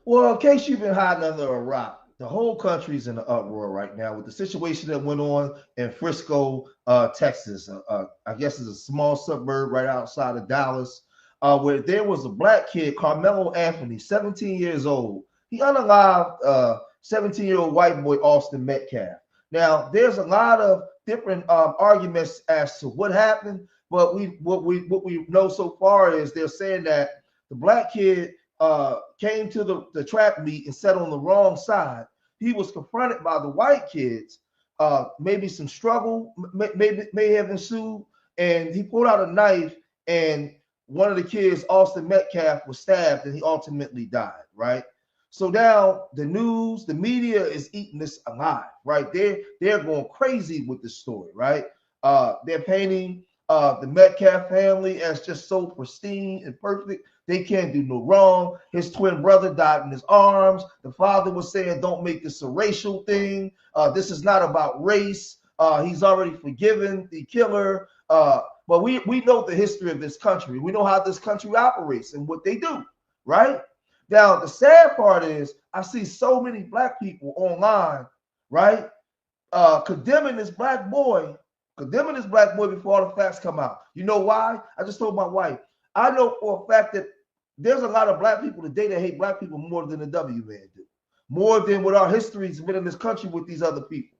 Well, in case you've been hiding under a rock, the whole country's in an uproar right now with the situation that went on in Frisco, Texas. I guess it's a small suburb right outside of Dallas, where there was a black kid, Karmelo Anthony, 17 years old. He unalived 17-year-old white boy Austin Metcalf. Now, there's a lot of different arguments as to what happened, but what we know so far is they're saying that the black kid came to the trap meet and sat on the wrong side. He was confronted by the white kids. Maybe some struggle may have ensued, and he pulled out a knife, and one of the kids, Austin Metcalf, was stabbed, and he ultimately died. Right. So now the news, the media is eating this alive. Right. They're going crazy with this story. Right. They're painting the Metcalf family as just so pristine and perfect. They can't do no wrong. His twin brother died in his arms. The father was saying, don't make this a racial thing. This is not about race. He's already forgiven the killer. But we know the history of this country. We know how this country operates and what they do, right? Now, the sad part is I see so many black people online, right, condemning this black boy before all the facts come out. You know why? I just told my wife. I know for a fact that there's a lot of black people today that hate black people more than the W man do, more than what our history's been in this country with these other people.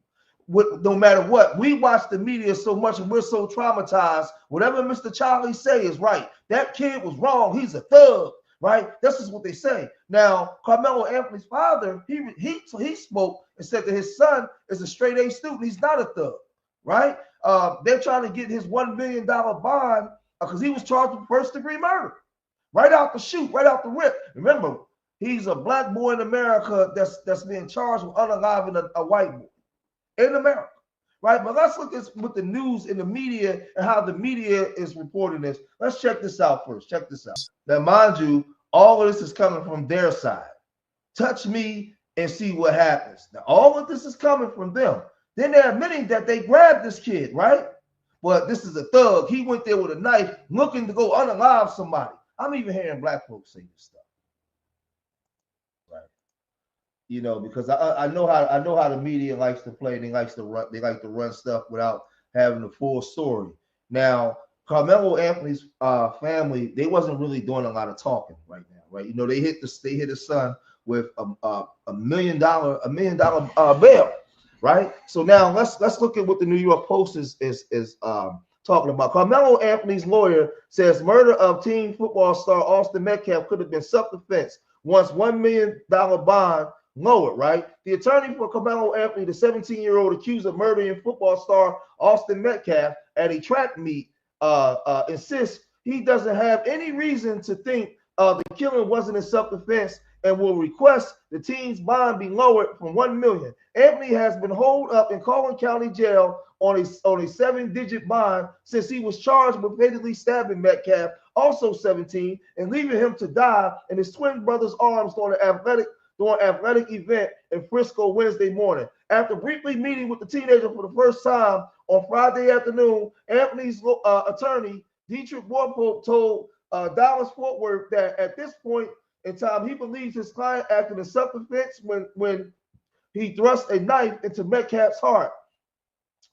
No matter what, we watch the media so much and we're so traumatized. Whatever Mr. Charlie say is right. That kid was wrong. He's a thug, right? This is what they say. Now, Carmelo Anthony's father, he spoke and said that his son is a straight A student. He's not a thug, right? They're trying to get his $1 million bond because he was charged with first-degree murder. Right out the chute, right out the rip. Remember, he's a black boy in America that's being charged with unaliving a white boy in America, right? But let's look at with the news in the media and how the media is reporting this. Let's check this out first. Check this out. Now, mind you, all of this is coming from their side. Touch me and see what happens. Now, all of this is coming from them. Then they're admitting that they grabbed this kid, right? But this is a thug. He went there with a knife looking to go unalive somebody. I'm even hearing black folks say this stuff, right? You know, because I know how the media likes to play. They like to run stuff without having the full story. Now, Carmelo Anthony's family, they wasn't really doing a lot of talking right now, right? You know, they hit his son with a $1 million bail, right? So now let's look at what the New York Post is talking about. Carmelo Anthony's lawyer says murder of teen football star Austin Metcalf could have been self-defense once $1 million bond lowered, right? The attorney for Carmelo Anthony, the 17-year-old accused of murdering football star Austin Metcalf at a track meet, insists he doesn't have any reason to think the killing wasn't in self-defense and will request the teen's bond be lowered from $1 million. Anthony has been holed up in Collin County Jail on a 7-digit bond since he was charged with fatally stabbing Metcalf, also 17, and leaving him to die in his twin brother's arms during an athletic event in Frisco Wednesday morning. After briefly meeting with the teenager for the first time on Friday afternoon, Anthony's attorney, Dietrich Warpope, told Dallas Fort Worth that at this point in time, he believes his client acted in self-defense when he thrust a knife into Metcalf's heart,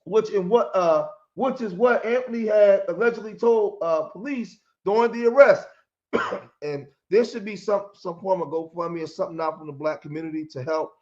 which is what Anthony had allegedly told police during the arrest. And there should be some form of GoFundMe or something out from the black community to help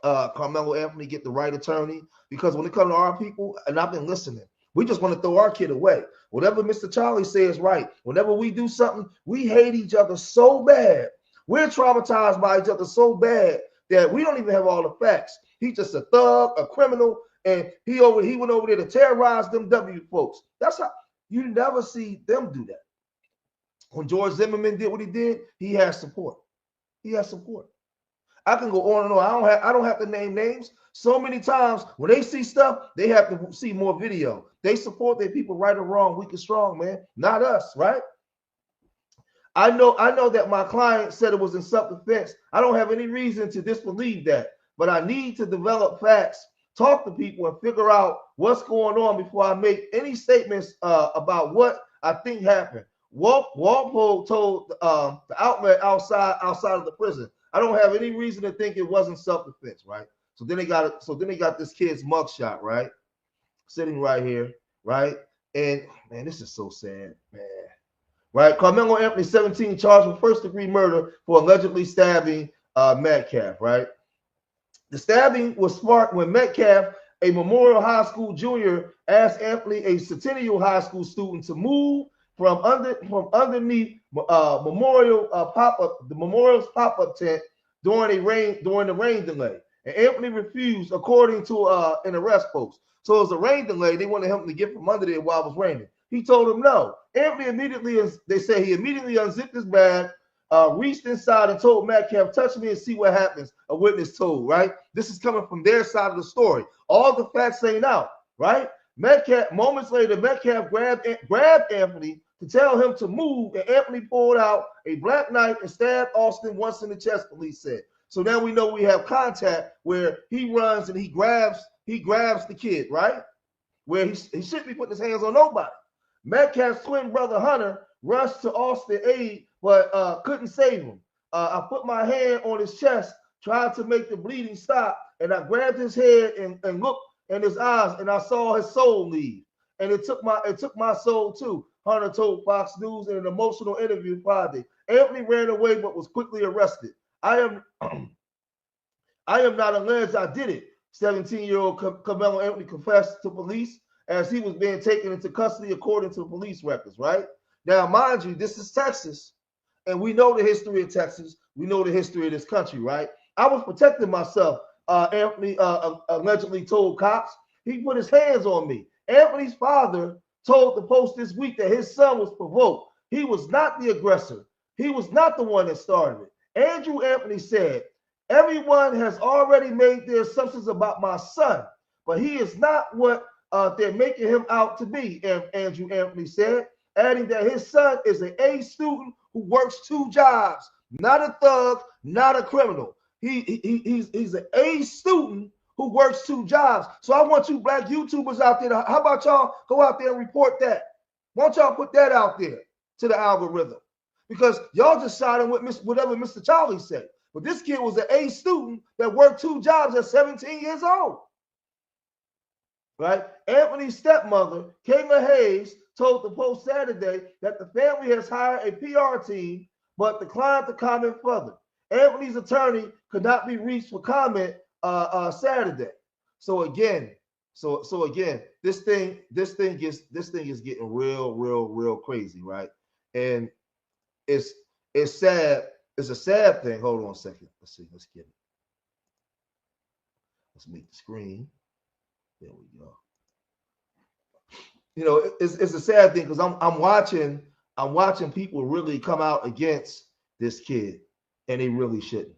Carmelo Anthony get the right attorney, because when it comes to our people, and I've been listening, we just want to throw our kid away. Whatever Mr. Charlie says right. Whenever we do something, we hate each other so bad. We're traumatized by each other so bad that we don't even have all the facts. He's just a thug, a criminal, and he went over there to terrorize them W folks. That's how you never see them do that. When George Zimmerman did what he did, he has support. He has support. I can go on and on. I don't have to name names. So many times when they see stuff, they have to see more video. They support their people, right or wrong, weak or strong, man. Not us, right? I know that my client said it was in self-defense. I don't have any reason to disbelieve that, but I need to develop facts, talk to people, and figure out what's going on before I make any statements about what I think happened. Walpole told the outlet outside of the prison. I don't have any reason to think it wasn't self-defense, right? So then they got this kid's mugshot, right? Sitting right here, right? And man, this is so sad, man. Right? Karmelo Anthony, 17, charged with first-degree murder for allegedly stabbing Metcalf, right? The stabbing was sparked when Metcalf, a Memorial High School junior, asked Anthony, a Centennial High School student, to move from underneath the Memorial's pop-up tent during the rain delay. And Anthony refused, according to an arrest post. So it was a rain delay. They wanted him to get from under there while it was raining. He told him no. Anthony immediately unzipped his bag, reached inside and told Metcalf, touch me and see what happens, a witness told, right? This is coming from their side of the story. All the facts ain't out, right? Moments later, Metcalf grabbed Anthony to tell him to move, and Anthony pulled out a black knife and stabbed Austin once in the chest, police said. So now we know we have contact where he runs and he grabs the kid, right? Where he shouldn't be putting his hands on nobody. Metcalf's twin brother Hunter rushed to Austin's aid, but couldn't save him. I put my hand on his chest, tried to make the bleeding stop, and I grabbed his head and looked in his eyes, and I saw his soul leave. And it took my soul too, Hunter told Fox News in an emotional interview Friday. Anthony ran away but was quickly arrested. I am not alleged I did it, 17-year-old Karmelo Anthony confessed to police as he was being taken into custody according to the police records, right? Now, mind you, this is Texas, and we know the history of Texas. We know the history of this country, right? I was protecting myself, Anthony allegedly told cops. He put his hands on me. Anthony's father told the Post this week that his son was provoked. He was not the aggressor. He was not the one that started it. Andrew Anthony said, everyone has already made their assumptions about my son, but he is not what they're making him out to be, Andrew Anthony said, adding that his son is an A student who works 2 jobs, not a thug, not a criminal. He's an A student who works 2 jobs. So I want you black YouTubers out there, how about y'all go out there and report that? Why don't y'all put that out there to the algorithm? Because y'all just siding with whatever Mr. Charlie said. But this kid was an A student that worked 2 jobs at 17 years old. Right? Anthony's stepmother, Kayla Hayes, told the Post Saturday that the family has hired a PR team but declined to comment further. Anthony's attorney could not be reached for comment Saturday. So again, this thing is getting real crazy, right? And it's sad. It's a sad thing. Hold on a second. Let's see. Let's get it. Let's make the screen. There we go. You know, it's a sad thing because I'm watching people really come out against this kid, and they really shouldn't.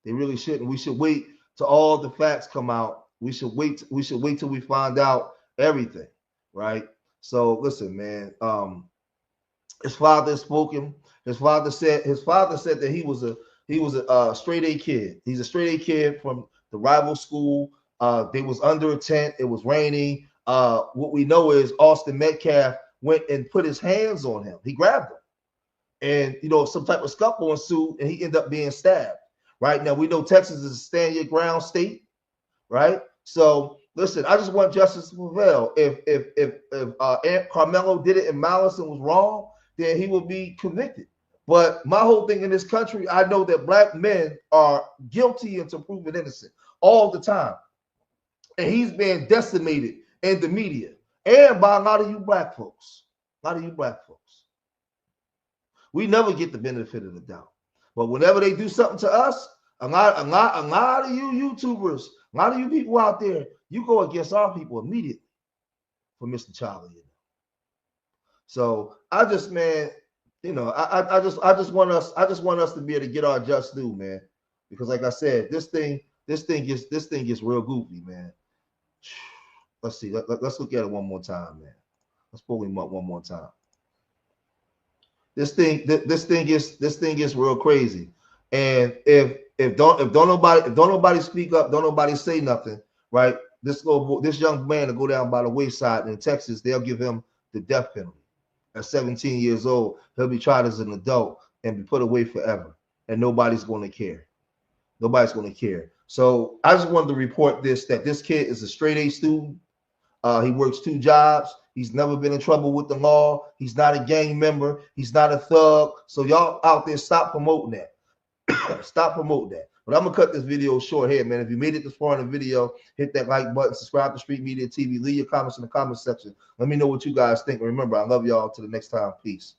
They really shouldn't. We should wait till all the facts come out. We should wait till we find out everything, right? So listen, man. His father has spoken. His father said that he was a straight A kid. He's a straight A kid from the rival school. They was under a tent. It was raining. What we know is Austin Metcalf went and put his hands on him. He grabbed him, and some type of scuffle ensued, and he ended up being stabbed. Right now, we know Texas is a stand your ground state, right? So listen, I just want justice to prevail. If Karmelo did it in malice and was wrong, then he will be convicted. But my whole thing in this country, I know that black men are guilty until proven innocent all the time. And he's being decimated in the media and by a lot of you black folks. We never get the benefit of the doubt. But whenever they do something to us, a lot of you YouTubers, a lot of you people out there, you go against our people immediately for Mr. Charlie. So I just want us to be able to get our just due, man. Because like I said, this thing gets real goofy, man. Let's see. Let's look at it one more time, man. Let's pull him up one more time. This thing gets real crazy. And if don't nobody speak up, don't nobody say nothing, right? This young man to go down by the wayside in Texas, they'll give him the death penalty. At 17 years old, he'll be tried as an adult and be put away forever. and nobody's going to care. Nobody's going to care. So I just wanted to report this, that this kid is a straight A student. He works 2 jobs. He's never been in trouble with the law. He's not a gang member. He's not a thug. So y'all out there, stop promoting that. Stop promoting that. But I'm gonna cut this video short here, man. If you made it this far in the video, hit that like button, subscribe to Street Media TV, leave your comments in the comment section. Let me know what you guys think. Remember, I love y'all. Till the next time. Peace.